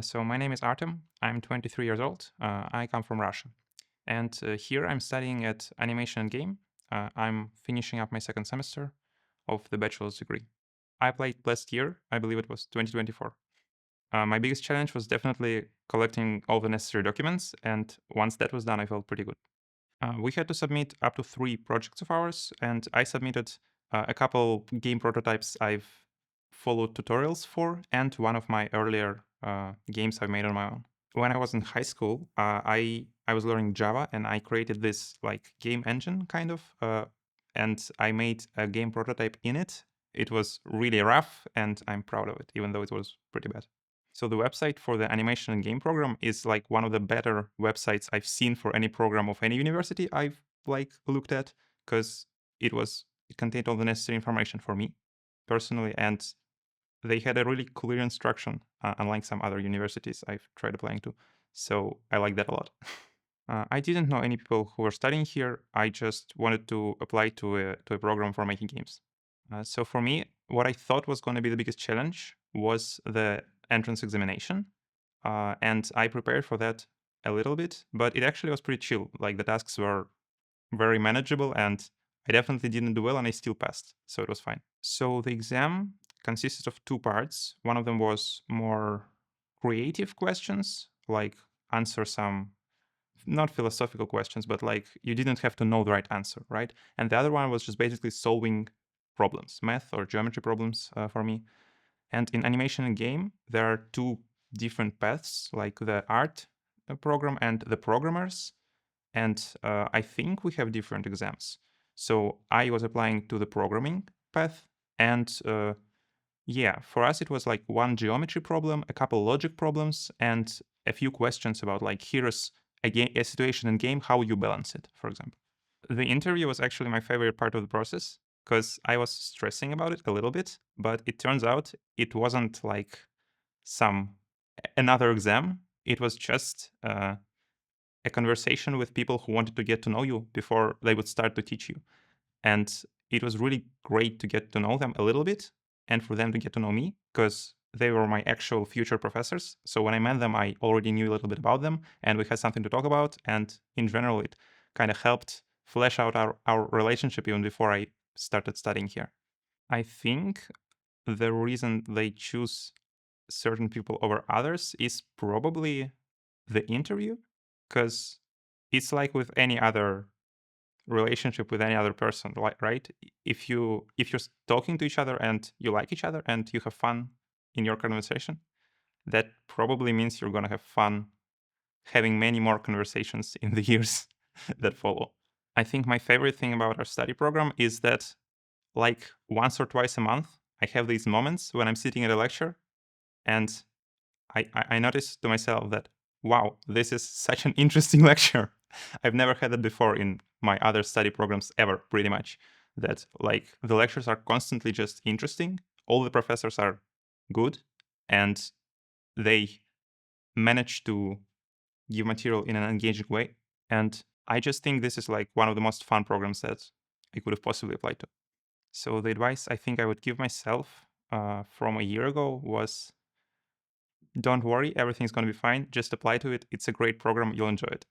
So my name is Artem. I'm 23 years old. I come from Russia. And here I'm studying at Animation and Game. I'm finishing up my second semester of the bachelor's degree. I applied last year. I believe it was 2024. My biggest challenge was definitely collecting all the necessary documents. And once that was done, I felt pretty good. We had to submit up to 3 projects of ours. And I submitted a couple game prototypes I've followed tutorials for, and one of my earlier games I've made on my own. When I was in high school, I was learning Java, and I created this like game engine kind of, and I made a game prototype in it. It was really rough, and I'm proud of it, even though it was pretty bad. So the website for the animation and game program is like one of the better websites I've seen for any program of any university I've like looked at, because it contained all the necessary information for me personally, and they had a really clear instruction, unlike some other universities I've tried applying to. So I like that a lot. I didn't know any people who were studying here. I just wanted to apply to a program for making games. So for me, what I thought was going to be the biggest challenge was the entrance examination. And I prepared for that a little bit, but it actually was pretty chill. Like the tasks were very manageable, and I definitely didn't do well, and I still passed. So it was fine. So the exam consisted of 2 parts. One of them was more creative questions, like answer some not philosophical questions, but like you didn't have to know the right answer, right? And the other one was just basically solving problems, math or geometry problems for me. And in animation and game, there are 2 different paths, like the art program and the programmers. And I think we have different exams. So I was applying to the programming path, and yeah, for us it was like one geometry problem, a couple logic problems, and a few questions about like here's a situation in game, how you balance it, for example. The interview was actually my favorite part of the process because I was stressing about it a little bit, but it turns out it wasn't like some another exam. It was just a conversation with people who wanted to get to know you before they would start to teach you. And it was really great to get to know them a little bit and for them to get to know me because they were my actual future professors. So when I met them, I already knew a little bit about them and we had something to talk about. And in general, it kind of helped flesh out our relationship even before I started studying here. I think the reason they choose certain people over others is probably the interview, because it's like with any other relationship with any other person, like, right? If you're talking to each other and you like each other and you have fun in your conversation, that probably means you're going to have fun having many more conversations in the years that follow. I think my favorite thing about our study program is that like once or twice a month I have these moments when I'm sitting at a lecture and I noticed to myself that, wow, this is such an interesting lecture. I've never had that before in my other study programs ever, pretty much. That like the lectures are constantly just interesting. All the professors are good and they manage to give material in an engaging way. And I just think this is like one of the most fun programs that I could have possibly applied to. So the advice I think I would give myself from a year ago was, don't worry, everything's going to be fine. Just apply to it. It's a great program. You'll enjoy it.